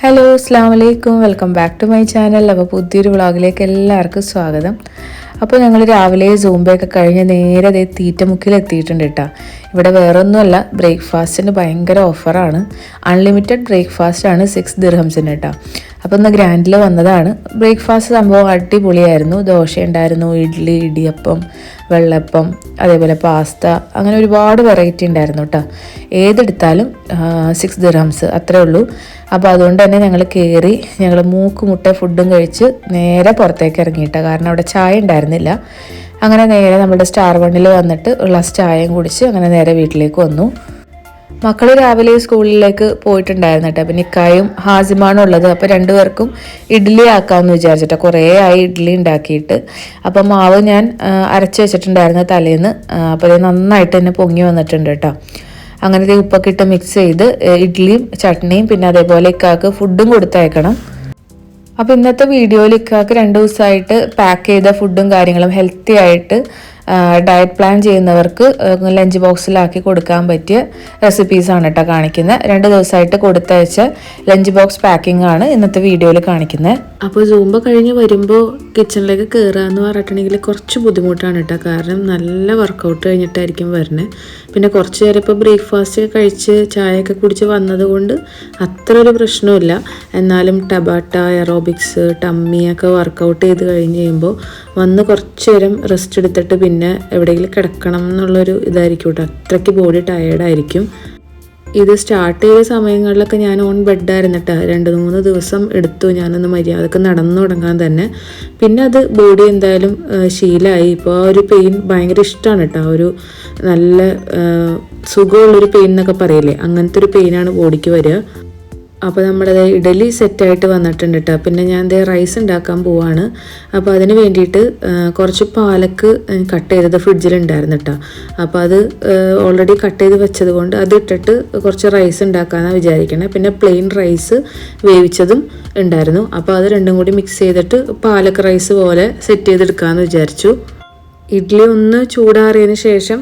Hello അസ്സാം വലൈക്കും welcome back to my channel. അപ്പോൾ പുതിയൊരു വ്ളോഗിലേക്ക് എല്ലാവർക്കും സ്വാഗതം. അപ്പോൾ ഞങ്ങൾ രാവിലെ സൂംബയൊക്കെ കഴിഞ്ഞ് നേരെ തീറ്റമുക്കിൽ എത്തിയിട്ടുണ്ട് കേട്ടോ. ഇവിടെ വേറൊന്നുമല്ല, ബ്രേക്ക്ഫാസ്റ്റിന് ഭയങ്കര ഓഫറാണ്. അൺലിമിറ്റഡ് ബ്രേക്ക്ഫാസ്റ്റ് ആണ് 6 ദിർഹംസിന് കേട്ടോ. അപ്പോൾ ഇന്ന് ഗ്രാൻഡിൽ വന്നതാണ്. ബ്രേക്ക്ഫാസ്റ്റ് സംഭവം അടിപൊളിയായിരുന്നു. ദോശ ഉണ്ടായിരുന്നു, ഇഡ്ഡലി, ഇടിയപ്പം, വെള്ളപ്പം, അതേപോലെ പാസ്ത, അങ്ങനെ ഒരുപാട് വെറൈറ്റി ഉണ്ടായിരുന്നു കേട്ടോ. ഏതെടുത്താലും 6 ദിർഹംസ് അത്രേ ഉള്ളൂ. അപ്പോൾ അതുകൊണ്ട് തന്നെ ഞങ്ങൾ കയറി ഞങ്ങൾ മൂക്കുമുട്ട ഫുഡും കഴിച്ച് നേരെ പുറത്തേക്ക് ഇറങ്ങിയിട്ട, കാരണം അവിടെ ചായ ഉണ്ടായിരുന്നില്ല. അങ്ങനെ നേരെ നമ്മുടെ സ്റ്റാർ വണ്ണിൽ വന്നിട്ട് ഉള്ള ചായയും കുടിച്ച് അങ്ങനെ നേരെ വീട്ടിലേക്ക് വന്നു. മക്കൾ രാവിലെ സ്കൂളിലേക്ക് പോയിട്ടുണ്ടായിരുന്നു കേട്ടോ. അപ്പം നിക്കായും ഹാസിമാണ് ഉള്ളത്. അപ്പോൾ രണ്ടുപേർക്കും ഇഡ്ഡലി ആക്കാമെന്ന് വിചാരിച്ചിട്ട് കുറേ ആയി ഇഡ്ഡലി ഉണ്ടാക്കിയിട്ട്. അപ്പം മാവ് ഞാൻ അരച്ച് വെച്ചിട്ടുണ്ടായിരുന്നു തലേന്ന്. അപ്പോൾ അത് നന്നായിട്ട് തന്നെ പൊങ്ങി വന്നിട്ടുണ്ട് കേട്ടോ. അങ്ങനത്തെ ഉപ്പൊക്കെ ഇട്ട് മിക്സ് ചെയ്ത് ഇഡ്ഡലിയും ചട്നിയും പിന്നെ അതേപോലെ ഇക്കാക്ക് ഫുഡും കൊടുത്തയക്കണം. അപ്പോൾ ഇന്നത്തെ വീഡിയോയിൽ ഇക്കാക്ക് 2 ദിവസമായിട്ട് പാക്ക് ചെയ്ത ഫുഡും കാര്യങ്ങളും ഹെൽത്തി ആയിട്ട് ഡയറ്റ് പ്ലാൻ ചെയ്യുന്നവർക്ക് ലഞ്ച് ബോക്സിലാക്കി കൊടുക്കാൻ പറ്റിയ റെസിപ്പീസാണ് കേട്ടോ കാണിക്കുന്നത്. 2 ദിവസമായിട്ട് കൊടുത്തയച്ച ലഞ്ച് ബോക്സ് പാക്കിംഗ് ആണ് ഇന്നത്തെ വീഡിയോയിൽ കാണിക്കുന്നത്. അപ്പോൾ സൂംബ കഴിഞ്ഞ് വരുമ്പോൾ കിച്ചണിലേക്ക് കയറുക എന്ന് പറഞ്ഞിട്ടുണ്ടെങ്കിൽ കുറച്ച് ബുദ്ധിമുട്ടാണ് കേട്ടോ. കാരണം നല്ല വർക്കൗട്ട് കഴിഞ്ഞിട്ടായിരിക്കും വരുന്നത്. പിന്നെ കുറച്ച് നേരം ഇപ്പോൾ ബ്രേക്ക്ഫാസ്റ്റ് കഴിച്ച് ചായയൊക്കെ കുടിച്ച് വന്നതുകൊണ്ട് അത്ര ഒരു പ്രശ്നമില്ല. എന്നാലും ടബാട്ട, എറോബിക്സ്, ടമ്മിയൊക്കെ വർക്കൗട്ട് ചെയ്ത് കഴിഞ്ഞ് കഴിയുമ്പോൾ വന്ന് കുറച്ച് നേരം റെസ്റ്റ് എടുത്തിട്ട് പിന്നെ എവിടെയെങ്കിലും കിടക്കണം എന്നുള്ളൊരു ഇതായിരിക്കും കേട്ടോ. അത്രയ്ക്ക് ബോഡി ടയേർഡായിരിക്കും. ഇത് സ്റ്റാർട്ട് ചെയ്ത സമയങ്ങളിലൊക്കെ ഞാൻ ഓൺ ബെഡായിരുന്നു കേട്ടോ. 2-3 ദിവസം എടുത്തു ഞാനൊന്ന് മര്യാദക്ക് നടന്നു തുടങ്ങാൻ തന്നെ. പിന്നെ അത് ബോഡി എന്തായാലും ശീലമായി. ഇപ്പോൾ ആ ഒരു പെയിൻ ഭയങ്കര ഇഷ്ടമാണ് കേട്ടോ. ഒരു നല്ല സുഖമുള്ളൊരു പെയിൻ എന്നൊക്കെ പറയില്ലേ, അങ്ങനത്തെ ഒരു പെയിനാണ് ബോഡിക്ക് വരിക. അപ്പോൾ നമ്മുടെ ഇഡലി സെറ്റായിട്ട് വന്നിട്ടുണ്ട് കേട്ടോ. പിന്നെ ഞാൻ റൈസ് ഉണ്ടാക്കാൻ പോവാണ്. അപ്പോൾ അതിന് വേണ്ടിയിട്ട് കുറച്ച് പാലക്ക് കട്ട് ചെയ്തത് ഫ്രിഡ്ജിലുണ്ടായിരുന്നു കേട്ടോ. അപ്പോൾ അത് ഓൾറെഡി കട്ട് ചെയ്ത് വെച്ചത് കൊണ്ട് അത് ഇട്ടിട്ട് കുറച്ച് റൈസ് ഉണ്ടാക്കാമെന്നാണ് വിചാരിക്കണേ. പിന്നെ പ്ലെയിൻ റൈസ് വേവിച്ചതും ഉണ്ടായിരുന്നു. അപ്പോൾ അത് രണ്ടും കൂടി മിക്സ് ചെയ്തിട്ട് പാലക്ക് റൈസ് പോലെ സെറ്റ് ചെയ്തെടുക്കാമെന്ന് വിചാരിച്ചു. ഇഡ്ഡലി ഒന്ന് ചൂടാറിയതിന് ശേഷം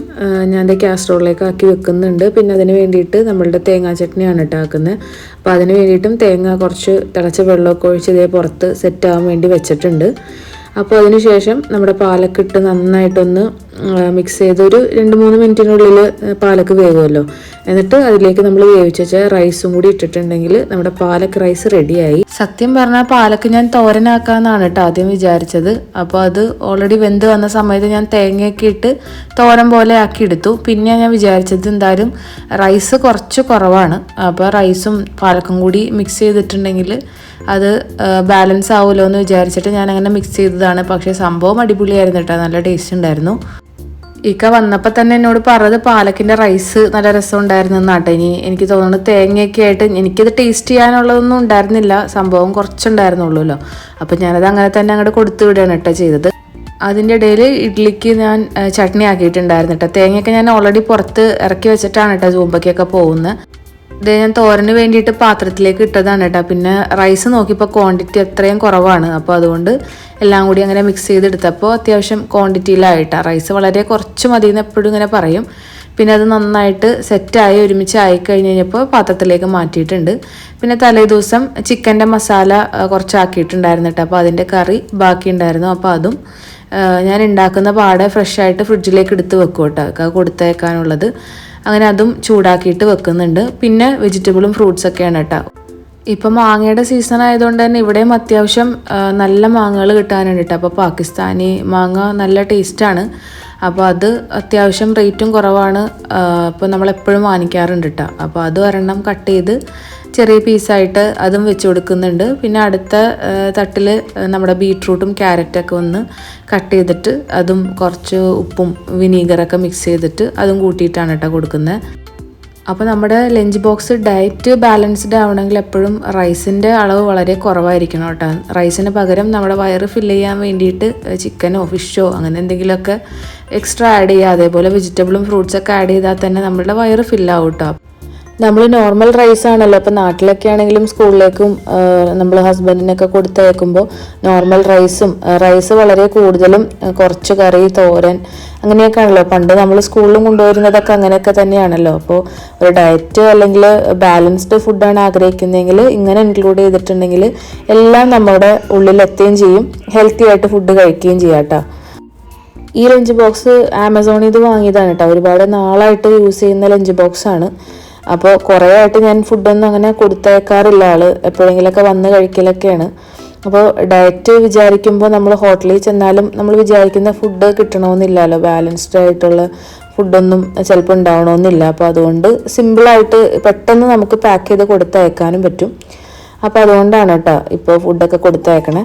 ഞാൻ കാസറോളിലേക്ക് ആക്കി വെക്കുന്നുണ്ട്. പിന്നെ അതിന് വേണ്ടിയിട്ട് നമ്മളുടെ തേങ്ങാ ചട്നിയാണ് കേട്ടോ ആക്കുന്നത്. അപ്പോൾ അതിന് വേണ്ടിയിട്ടും തേങ്ങ കുറച്ച് തിളച്ച വെള്ളമൊക്കെ ഒഴിച്ച് ഇതേ പുറത്ത് സെറ്റാകാൻ വേണ്ടി വെച്ചിട്ടുണ്ട്. അപ്പോൾ അതിന് ശേഷം നമ്മുടെ പാലക്ക് ഇട്ട് നന്നായിട്ടൊന്ന് മിക്സ് ചെയ്ത് ഒരു 2-3 മിനിറ്റിനുള്ളിൽ പാലക്ക് വേകുമല്ലോ. എന്നിട്ട് അതിലേക്ക് നമ്മൾ വേവിച്ച് വെച്ച റൈസും കൂടി ഇട്ടിട്ടുണ്ടെങ്കിൽ നമ്മുടെ പാലക്ക് റൈസ് റെഡിയായി. സത്യം പറഞ്ഞാൽ പാലക്ക് ഞാൻ തോരനാക്കാമെന്നാണ് കേട്ടോ ആദ്യം വിചാരിച്ചത്. അപ്പോൾ അത് ഓൾറെഡി വെന്ത് വന്ന സമയത്ത് ഞാൻ തേങ്ങയൊക്കെ ഇട്ട് തോരൻ പോലെ ആക്കി എടുത്തു. പിന്നെ ഞാൻ വിചാരിച്ചത് എന്തായാലും റൈസ് കുറച്ച് കുറവാണ്. അപ്പോൾ റൈസും പാലക്കും കൂടി മിക്സ് ചെയ്തിട്ടുണ്ടെങ്കിൽ അത് ബാലൻസ് ആവുമല്ലോ എന്ന് വിചാരിച്ചിട്ട് ഞാൻ അങ്ങനെ മിക്സ് ചെയ്തതാണ്. പക്ഷേ സംഭവം അടിപൊളിയായിരുന്നു കേട്ടോ, നല്ല ടേസ്റ്റ് ഉണ്ടായിരുന്നു. ഇക്ക വന്നപ്പോൾ തന്നെ എന്നോട് പറഞ്ഞത് പാലക്കിൻ്റെ റൈസ് നല്ല രസം ഉണ്ടായിരുന്നു എന്നാട്ടെ. എനിക്ക് തോന്നുന്നു തേങ്ങയൊക്കെ ആയിട്ട് എനിക്കത് ടേസ്റ്റ് ചെയ്യാനുള്ളതൊന്നും ഉണ്ടായിരുന്നില്ല, സംഭവം കുറച്ചുണ്ടായിരുന്നുള്ളൂല്ലോ. അപ്പം ഞാനത് അങ്ങനെ തന്നെ അങ്ങോട്ട് കൊടുത്തു വിടുകയാണ് കേട്ടോ ചെയ്തത്. അതിൻ്റെ ഇടയിൽ ഇഡ്ഡലിക്ക് ഞാൻ ചട്നി ആക്കിയിട്ടുണ്ടായിരുന്നു കേട്ടോ. തേങ്ങയൊക്കെ ഞാൻ ഓൾറെഡി പുറത്ത് ഇറക്കി വെച്ചിട്ടാണ് കേട്ടോ സൂമ്പയ്ക്കൊക്കെ പോകുന്നത്. ഇത് ഞാൻ തോരന് വേണ്ടിയിട്ട് പാത്രത്തിലേക്ക് ഇട്ടതാണ് കേട്ടോ. പിന്നെ റൈസ് നോക്കിയപ്പോൾ ക്വാണ്ടിറ്റി അത്രയും കുറവാണ്. അപ്പോൾ അതുകൊണ്ട് എല്ലാം കൂടി അങ്ങനെ മിക്സ് ചെയ്തെടുത്തപ്പോൾ അത്യാവശ്യം ക്വാണ്ടിറ്റിയിലായിട്ടാണ്. റൈസ് വളരെ കുറച്ച് മതി എന്ന് എപ്പോഴും ഇങ്ങനെ പറയും. പിന്നെ അത് നന്നായിട്ട് സെറ്റായി ഒരുമിച്ച് ആയിക്കഴിഞ്ഞ് കഴിഞ്ഞപ്പോൾ പാത്രത്തിലേക്ക് മാറ്റിയിട്ടുണ്ട്. പിന്നെ തലേ ദിവസം ചിക്കൻ്റെ മസാല കുറച്ചാക്കിയിട്ടുണ്ടായിരുന്നു കേട്ടോ. അപ്പോൾ അതിൻ്റെ കറി ബാക്കി ഉണ്ടായിരുന്നു. അപ്പോൾ അതും ഞാൻ ഉണ്ടാക്കുന്ന പാടെ ഫ്രഷായിട്ട് ഫ്രിഡ്ജിലേക്ക് എടുത്ത് വെക്കും കേട്ടോ, കൊടുത്തേക്കാനുള്ളത്. അങ്ങനെ അതും ചൂടാക്കിയിട്ട് വെക്കുന്നുണ്ട്. പിന്നെ വെജിറ്റബിളും ഫ്രൂട്ട്സൊക്കെയാണ് കേട്ടോ. ഇപ്പം മാങ്ങയുടെ സീസൺ ആയതുകൊണ്ട് തന്നെ ഇവിടെയും അത്യാവശ്യം നല്ല മാങ്ങകൾ കിട്ടാനുണ്ട് കേട്ടോ. അപ്പോൾ പാകിസ്ഥാനി മാങ്ങ നല്ല ടേസ്റ്റാണ്. അപ്പോൾ അത് അത്യാവശ്യം റേറ്റും കുറവാണ്. അപ്പോൾ നമ്മളെപ്പോഴും വാങ്ങിക്കാറുണ്ട് കേട്ടോ. അപ്പോൾ അത് ഒരെണ്ണം കട്ട് ചെയ്ത് ചെറിയ പീസായിട്ട് അതും വെച്ച് കൊടുക്കുന്നുണ്ട്. പിന്നെ അടുത്ത തട്ടിൽ നമ്മുടെ ബീട്രൂട്ടും ക്യാരറ്റൊക്കെ ഒന്ന് കട്ട് ചെയ്തിട്ട് അതും കുറച്ച് ഉപ്പും വിനീഗറൊക്കെ മിക്സ് ചെയ്തിട്ട് അതും കൂട്ടിയിട്ടാണ് കേട്ടോ കൊടുക്കുന്നത്. അപ്പോൾ നമ്മുടെ ലഞ്ച് ബോക്സ് ഡയറ്റ് ബാലൻസ്ഡ് ആവണമെങ്കിൽ എപ്പോഴും റൈസിൻ്റെ അളവ് വളരെ കുറവായിരിക്കണം കേട്ടോ. റൈസിന് പകരം നമ്മുടെ വയറ് ഫില്ല് ചെയ്യാൻ വേണ്ടിയിട്ട് ചിക്കനോ ഫിഷോ അങ്ങനെ എന്തെങ്കിലുമൊക്കെ എക്സ്ട്രാ ആഡ് ചെയ്യുക. അതേപോലെ വെജിറ്റബിളും ഫ്രൂട്ട്സൊക്കെ ആഡ് ചെയ്താൽ തന്നെ നമ്മളുടെ വയറ് ഫില്ലാവും കേട്ടോ. നമ്മൾ നോർമൽ റൈസ് ആണല്ലോ ഇപ്പോൾ നാട്ടിലൊക്കെ ആണെങ്കിലും സ്കൂളിലേക്കും നമ്മൾ ഹസ്ബൻഡിനൊക്കെ കൊടുത്തയക്കുമ്പോൾ നോർമൽ റൈസ് വളരെ കൂടുതലും കുറച്ച് കറി തോരൻ അങ്ങനെയൊക്കെ ആണല്ലോ പണ്ട് നമ്മൾ സ്കൂളിലും കൊണ്ടുവരുന്നതൊക്കെ അങ്ങനെയൊക്കെ തന്നെയാണല്ലോ. അപ്പോൾ ഒരു ഡയറ്റ് അല്ലെങ്കിൽ ബാലൻസ്ഡ് ഫുഡാണ് ആഗ്രഹിക്കുന്നതെങ്കിൽ ഇങ്ങനെ ഇൻക്ലൂഡ് ചെയ്തിട്ടുണ്ടെങ്കിൽ എല്ലാം നമ്മുടെ ഉള്ളിലെത്തുകയും ചെയ്യും, ഹെൽത്തി ആയിട്ട് ഫുഡ് കഴിക്കുകയും ചെയ്യാം കേട്ടോ. ഈ ലഞ്ച് ബോക്സ് ആമസോണിൽ ഇത് വാങ്ങിയതാണ് കേട്ടോ. ഒരുപാട് നാളായിട്ട് യൂസ് ചെയ്യുന്ന ലഞ്ച് ബോക്സാണ്. അപ്പോൾ കുറേ ആയിട്ട് ഞാൻ ഫുഡൊന്നും അങ്ങനെ കൊടുത്തയക്കാറില്ല, എപ്പോഴെങ്കിലുമൊക്കെ വന്ന് കഴിക്കലൊക്കെയാണ്. അപ്പോൾ ഡയറ്റ് വിചാരിക്കുമ്പോൾ നമ്മൾ ഹോട്ടലിൽ ചെന്നാലും നമ്മൾ വിചാരിക്കുന്ന ഫുഡ് കിട്ടണമെന്നില്ലല്ലോ, ബാലൻസ്ഡ് ആയിട്ടുള്ള ഫുഡൊന്നും ചിലപ്പോൾ ഉണ്ടാവണമെന്നില്ല. അപ്പോൾ അതുകൊണ്ട് സിമ്പിളായിട്ട് പെട്ടെന്ന് നമുക്ക് പാക്ക് ചെയ്ത് കൊടുത്തയക്കാനും പറ്റും. അപ്പോൾ അതുകൊണ്ടാണ് കേട്ടോ ഇപ്പോൾ ഫുഡൊക്കെ കൊടുത്തയക്കണേ.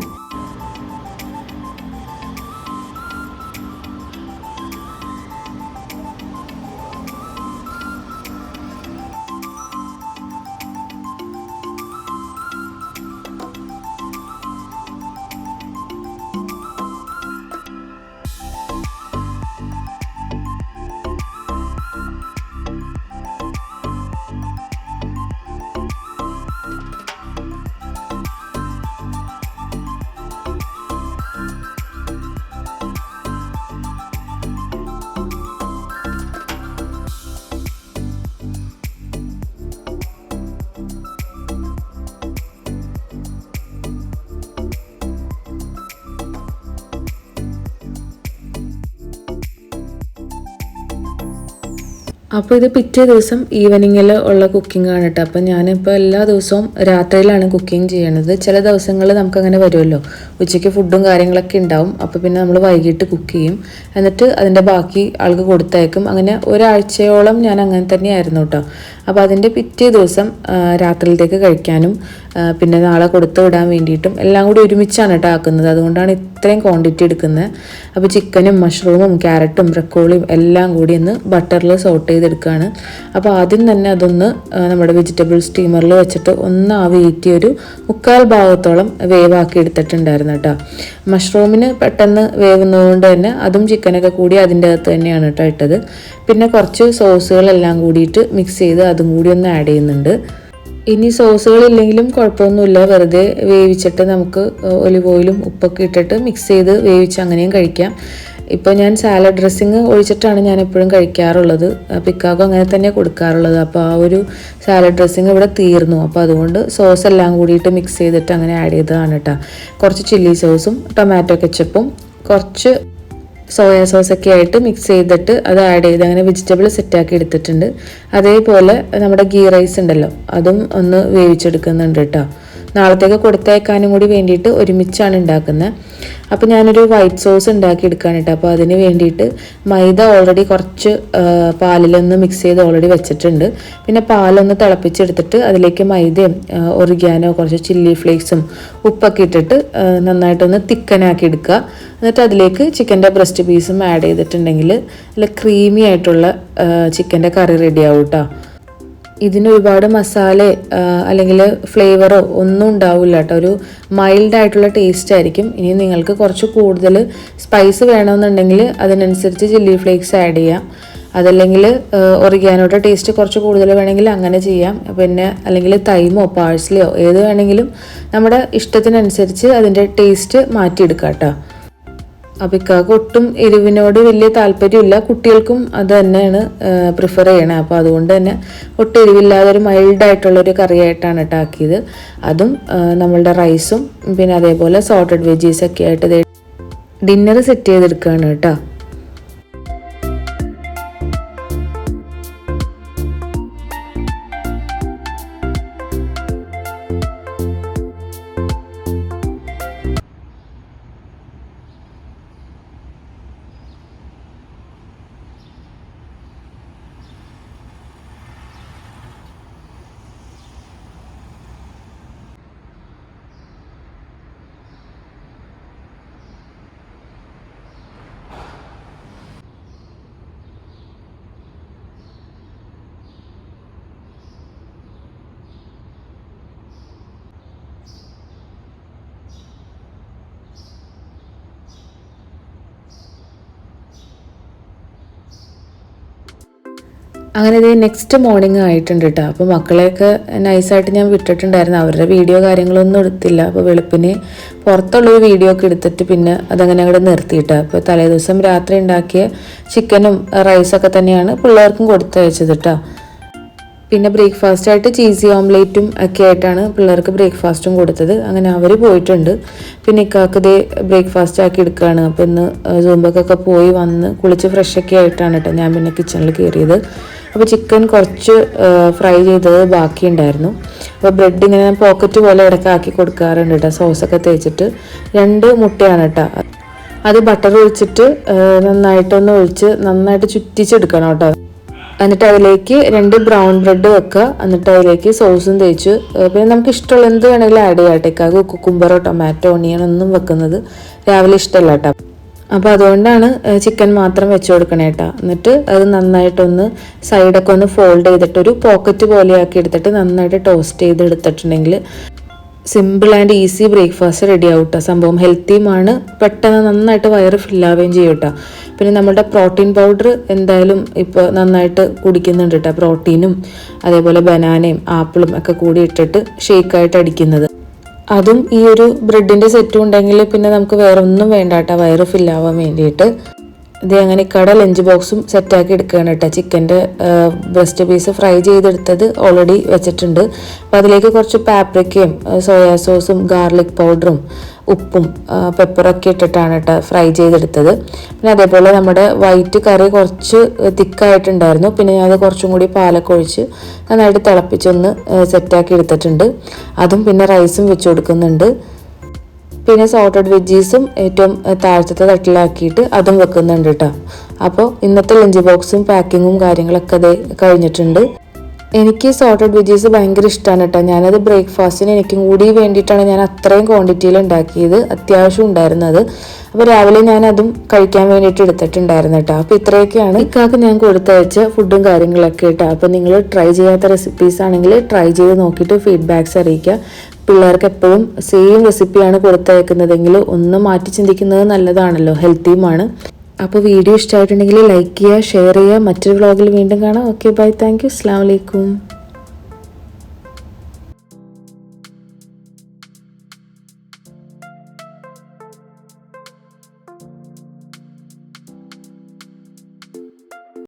അപ്പോൾ ഇത് പിറ്റേ ദിവസം ഈവനിങ്ങിൽ ഉള്ള കുക്കിംഗ് ആണ് കേട്ടോ. അപ്പം ഞാനിപ്പോൾ എല്ലാ ദിവസവും രാത്രിയിലാണ് കുക്കിംഗ് ചെയ്യണത്. ചില ദിവസങ്ങളിൽ നമുക്കങ്ങനെ വരുമല്ലോ, ഉച്ചയ്ക്ക് ഫുഡും കാര്യങ്ങളൊക്കെ ഉണ്ടാവും. അപ്പോൾ പിന്നെ നമ്മൾ വൈകിട്ട് കുക്ക് ചെയ്യും, എന്നിട്ട് അതിൻ്റെ ബാക്കി ആൾക്ക് കൊടുത്തയക്കും. അങ്ങനെ ഒരാഴ്ചയോളം ഞാൻ അങ്ങനെ തന്നെയായിരുന്നു കേട്ടോ. അപ്പോൾ അതിൻ്റെ പിറ്റേ ദിവസം രാത്രിയിലേക്ക് കഴിക്കാനും പിന്നെ നാളെ കൊടുത്തു വിടാൻ വേണ്ടിയിട്ടും എല്ലാം കൂടി ഒരുമിച്ചാണ് കേട്ടോ ആക്കുന്നത്. അതുകൊണ്ടാണ് ഇത്രയും ക്വാണ്ടിറ്റി എടുക്കുന്നത്. അപ്പോൾ ചിക്കനും മഷ്റൂമും ക്യാരറ്റും ബ്രക്കോളിയും എല്ലാം കൂടി ഒന്ന് ബട്ടറിൽ സോട്ട് ചെയ്തെടുക്കുകയാണ്. അപ്പോൾ ആദ്യം തന്നെ അതൊന്ന് നമ്മുടെ വെജിറ്റബിൾ സ്റ്റീമറിൽ വെച്ചിട്ട് ഒന്ന് ആവിയേറ്റി ഒരു 3/4 ഭാഗത്തോളം വേവാക്കി എടുത്തിട്ടുണ്ടായിരുന്നു കേട്ടോ. മഷ്റൂമിന് പെട്ടെന്ന് വേവുന്നതുകൊണ്ട് തന്നെ അതും ചിക്കനൊക്കെ കൂടി അതിൻ്റെ അകത്ത് തന്നെയാണ് കേട്ടോ ഇട്ടത്. പിന്നെ കുറച്ച് സോസുകളെല്ലാം കൂടിയിട്ട് മിക്സ് ചെയ്ത് അതും കൂടി ഒന്ന് ആഡ് ചെയ്യുന്നുണ്ട്. ഇനി സോസുകളില്ലെങ്കിലും കുഴപ്പമൊന്നുമില്ല, വെറുതെ വേവിച്ചിട്ട് നമുക്ക് ഒലിവ് ഓയിലും ഉപ്പൊക്കെ ഇട്ടിട്ട് മിക്സ് ചെയ്ത് വേവിച്ച് അങ്ങനെയും കഴിക്കാം. ഇപ്പോൾ ഞാൻ സാലഡ് ഡ്രസ്സിങ് ഒഴിച്ചിട്ടാണ് ഞാൻ എപ്പോഴും കഴിക്കാറുള്ളത്. പിക്കാക്കും അങ്ങനെ തന്നെ കൊടുക്കാറുള്ളത്. അപ്പോൾ ആ ഒരു സാലഡ് ഡ്രസ്സിങ് ഇവിടെ തീർന്നു. അപ്പോൾ അതുകൊണ്ട് സോസ് എല്ലാം കൂടിയിട്ട് മിക്സ് ചെയ്തിട്ട് അങ്ങനെ ആഡ് ചെയ്തതാണ് കേട്ടോ. കുറച്ച് ചില്ലി സോസും ടൊമാറ്റോ കെച്ചപ്പും കുറച്ച് സോയാ സോസൊക്കെ ആയിട്ട് മിക്സ് ചെയ്തിട്ട് അത് ആഡ് ചെയ്ത് അങ്ങനെ വെജിറ്റബിൾ സെറ്റാക്കി എടുത്തിട്ടുണ്ട്. അതേപോലെ നമ്മുടെ ഗീ റൈസ് ഉണ്ടല്ലോ, അതും ഒന്ന് വേവിച്ചെടുക്കുന്നുണ്ട് കേട്ടോ. നാളത്തേക്ക് കൊടുത്തയക്കാനും കൂടി വേണ്ടിയിട്ട് ഒരുമിച്ചാണ് ഉണ്ടാക്കുന്നത്. അപ്പോൾ ഞാനൊരു വൈറ്റ് സോസ് ഉണ്ടാക്കി എടുക്കുകയാണ് കേട്ടോ. അപ്പോൾ അതിന് വേണ്ടിയിട്ട് മൈദ ഓൾറെഡി കുറച്ച് പാലിലൊന്ന് മിക്സ് ചെയ്ത് ഓൾറെഡി വെച്ചിട്ടുണ്ട്. പിന്നെ പാലൊന്ന് തിളപ്പിച്ചെടുത്തിട്ട് അതിലേക്ക് മൈദയും ഒറിഗാനോ കുറച്ച് ചില്ലി ഫ്ലേക്സും ഉപ്പൊക്കെ ഇട്ടിട്ട് നന്നായിട്ടൊന്ന് തിക്കനാക്കി എടുക്കുക. എന്നിട്ട് അതിലേക്ക് ചിക്കൻ്റെ ബ്രസ്റ്റ് പീസും ആഡ് ചെയ്തിട്ടുണ്ടെങ്കിൽ നല്ല ക്രീമി ആയിട്ടുള്ള ചിക്കൻ്റെ കറി റെഡിയാവും കേട്ടോ. ഇതിന് ഒരുപാട് മസാല അല്ലെങ്കിൽ ഫ്ലേവറോ ഒന്നും ഉണ്ടാവില്ല കേട്ടോ. ഒരു മൈൽഡ് ആയിട്ടുള്ള ടേസ്റ്റ് ആയിരിക്കും. ഇനി നിങ്ങൾക്ക് കുറച്ച് കൂടുതൽ സ്പൈസ് വേണമെന്നുണ്ടെങ്കിൽ അതിനനുസരിച്ച് ചില്ലി ഫ്ലേക്സ് ആഡ് ചെയ്യാം. അതല്ലെങ്കിൽ ഒറിഗാനോയുടെ ടേസ്റ്റ് കുറച്ച് കൂടുതൽ വേണമെങ്കിൽ അങ്ങനെ ചെയ്യാം. പിന്നെ അല്ലെങ്കിൽ തൈമോ പാഴ്സലിയോ ഏത് വേണമെങ്കിലും നമ്മുടെ ഇഷ്ടത്തിനനുസരിച്ച് അതിൻ്റെ ടേസ്റ്റ് മാറ്റിയെടുക്കാം കേട്ടോ. അപ്പോൾ ഇക്കാക്ക് ഒട്ടും എരിവിനോട് വലിയ താല്പര്യമില്ല, കുട്ടികൾക്കും അത് തന്നെയാണ് പ്രിഫർ ചെയ്യണത്. അപ്പോൾ അതുകൊണ്ട് തന്നെ ഒട്ടും എരിവില്ലാതെ ഒരു മൈൽഡായിട്ടുള്ളൊരു കറിയായിട്ടാണ് കേട്ടോ ആക്കിയത്. അതും നമ്മളുടെ റൈസും പിന്നെ അതേപോലെ സോർട്ടഡ് വെജീസൊക്കെ ആയിട്ട് ഡിന്നർ സെറ്റ് ചെയ്തെടുക്കുകയാണ് കേട്ടോ. അങ്ങനെ ഇത് നെക്സ്റ്റ് മോർണിംഗ് ആയിട്ടുണ്ട് കേട്ടോ. അപ്പോൾ മക്കളെയൊക്കെ നൈസായിട്ട് ഞാൻ വിട്ടിട്ടുണ്ടായിരുന്നു. അവരുടെ വീഡിയോ കാര്യങ്ങളൊന്നും എടുത്തില്ല. അപ്പോൾ വെളുപ്പിന് പുറത്തുള്ളൊരു വീഡിയോ ഒക്കെ എടുത്തിട്ട് പിന്നെ അതങ്ങനെ അങ്ങോട്ട് നിർത്തിയിട്ടാണ്. അപ്പോൾ തലേദിവസം രാത്രി ഉണ്ടാക്കിയ ചിക്കനും റൈസൊക്കെ തന്നെയാണ് പിള്ളേർക്കും കൊടുത്തയച്ചത് കേട്ടോ. പിന്നെ ബ്രേക്ക്ഫാസ്റ്റായിട്ട് ചീസി ഓംലേറ്റും ഒക്കെ ആയിട്ടാണ് പിള്ളേർക്ക് ബ്രേക്ക്ഫാസ്റ്റും കൊടുത്തത്. അങ്ങനെ അവർ പോയിട്ടുണ്ട്. പിന്നെ ഇക്കാക്ക് ഇതേ ബ്രേക്ക്ഫാസ്റ്റ് ആക്കി എടുക്കുകയാണ്. അപ്പോൾ ഇന്ന് സൂംബക്കൊക്കെ പോയി വന്ന് കുളിച്ച് ഫ്രഷൊക്കെ ആയിട്ടാണ് കേട്ടോ ഞാൻ പിന്നെ കിച്ചണിൽ കയറിയത്. അപ്പോൾ ചിക്കൻ കുറച്ച് ഫ്രൈ ചെയ്തത് ബാക്കിയുണ്ടായിരുന്നു. അപ്പോൾ ബ്രെഡ് ഇങ്ങനെ പോക്കറ്റ് പോലെ ഇടയ്ക്ക് ആക്കി കൊടുക്കാറുണ്ട് കേട്ടോ, സോസൊക്കെ തേച്ചിട്ട്. 2 മുട്ടയാണ് കേട്ടോ. അത് ബട്ടർ ഒഴിച്ചിട്ട് നന്നായിട്ടൊന്ന് ഒഴിച്ച് നന്നായിട്ട് ചുറ്റിച്ചെടുക്കണം കേട്ടോ. എന്നിട്ട് അതിലേക്ക് 2 ബ്രൗൺ ബ്രെഡ് വെക്കുക. എന്നിട്ട് അതിലേക്ക് സോസും തേച്ച് പിന്നെ നമുക്ക് ഇഷ്ടമുള്ള എന്ത് വേണമെങ്കിലും ആഡ് ചെയ്യാം കേട്ടോ. കുക്കുംബറോ ടൊമാറ്റോ ഓണിയൻ ഒന്നും വെക്കുന്നത് രാവിലെ ഇഷ്ടമല്ല കേട്ടോ. അപ്പോൾ അതുകൊണ്ടാണ് ചിക്കൻ മാത്രം വെച്ച് കൊടുക്കണേ കേട്ടോ. എന്നിട്ട് അത് നന്നായിട്ടൊന്ന് സൈഡൊക്കെ ഒന്ന് ഫോൾഡ് ചെയ്തിട്ട് ഒരു പോക്കറ്റ് പോലെയാക്കി എടുത്തിട്ട് നന്നായിട്ട് ടോസ്റ്റ് ചെയ്ത് എടുത്തിട്ടുണ്ടെങ്കിൽ simple and easy breakfast ready ആവും കേട്ടോ. സംഭവം ഹെൽത്തിയുമാണ്, പെട്ടെന്ന് നന്നായിട്ട് വയറ് ഫില്ലാവുകയും ചെയ്യും കേട്ടോ. പിന്നെ നമ്മുടെ പ്രോട്ടീൻ പൗഡർ എന്തായാലും ഇപ്പോൾ നന്നായിട്ട് കുടിക്കുന്നുണ്ട് കേട്ടോ. പ്രോട്ടീനും അതേപോലെ ബനാനയും ആപ്പിളും ഒക്കെ കൂടി ഇട്ടിട്ട് ഷേക്കായിട്ട് അടിക്കുന്നത്. അതും ഈ ഒരു ബ്രെഡിൻ്റെ സെറ്റും ഉണ്ടെങ്കിൽ പിന്നെ നമുക്ക് വേറെ ഒന്നും വേണ്ട കേട്ടോ വയറ് ഫില്ലാവാൻ വേണ്ടിയിട്ട്. ഇത് അങ്ങനെ കട ലഞ്ച് ബോക്സും സെറ്റാക്കി എടുക്കുകയാണ് കേട്ടോ. ചിക്കൻ്റെ ബ്രസ്റ്റ് പീസ് ഫ്രൈ ചെയ്തെടുത്തത് ഓൾറെഡി വെച്ചിട്ടുണ്ട്. അപ്പോൾ അതിലേക്ക് കുറച്ച് പാപ്രിക്കയും സോയാ സോസും ഗാർലിക് പൗഡറും ഉപ്പും പെപ്പറൊക്കെ ഇട്ടിട്ടാണ് കേട്ടോ ഫ്രൈ ചെയ്തെടുത്തത്. പിന്നെ അതേപോലെ നമ്മുടെ വൈറ്റ് കറി കുറച്ച് തിക്കായിട്ടുണ്ടായിരുന്നു. പിന്നെ ഞാനത് കുറച്ചും കൂടി പാലൊക്കെ ഒഴിച്ച് നന്നായിട്ട് തിളപ്പിച്ചൊന്ന് സെറ്റാക്കി എടുത്തിട്ടുണ്ട്. അതും പിന്നെ റൈസും വെച്ച് കൊടുക്കുന്നുണ്ട്. പിന്നെ സോൾട്ടഡ് വെജീസും ഏറ്റവും താഴത്തെ തട്ടിലാക്കിയിട്ട് അതും വെക്കുന്നുണ്ട് കേട്ടോ. അപ്പോൾ ഇന്നത്തെ ലഞ്ച് ബോക്സും പാക്കിങ്ങും കാര്യങ്ങളൊക്കെ അത് കഴിഞ്ഞിട്ടുണ്ട്. എനിക്ക് സോൾട്ടഡ് വെജീസ് ഭയങ്കര ഇഷ്ടമാണ് കേട്ടോ. ഞാനത് ബ്രേക്ക്ഫാസ്റ്റിന് എനിക്കും കൂടി വേണ്ടിയിട്ടാണ് ഞാൻ അത്രയും ക്വാണ്ടിറ്റിയിൽ ഉണ്ടാക്കിയത്. അത്യാവശ്യം ഉണ്ടായിരുന്നു അത്. അപ്പോൾ രാവിലെ ഞാൻ അതും കഴിക്കാൻ വേണ്ടിയിട്ട് എടുത്തിട്ടുണ്ടായിരുന്നു കേട്ടോ. അപ്പോൾ ഇത്രയൊക്കെയാണ് ഇക്കാക്ക് ഞാൻ കൊടുത്തയച്ച ഫുഡും കാര്യങ്ങളൊക്കെ കേട്ടോ. അപ്പോൾ നിങ്ങൾ ട്രൈ ചെയ്യാത്ത റെസിപ്പീസ് ആണെങ്കിൽ ട്രൈ ചെയ്ത് നോക്കിയിട്ട് ഫീഡ്ബാക്ക്സ് അറിയിക്കുക. പിള്ളേർക്ക് എപ്പോഴും സെയിം റെസിപ്പിയാണ് കൊടുത്തയക്കുന്നതെങ്കിൽ ഒന്ന് മാറ്റി ചിന്തിക്കുന്നത് നല്ലതാണല്ലോ, ഹെൽത്തിയുമാണ്. അപ്പോൾ വീഡിയോ ഇഷ്ടമായിട്ടുണ്ടെങ്കിൽ ലൈക്ക് ചെയ്യുക, ഷെയർ ചെയ്യുക. മറ്റൊരു വ്ളോഗിൽ വീണ്ടും കാണാം. ഓക്കെ ബൈ, താങ്ക് യു, അസ്സലാമു അലൈക്കും.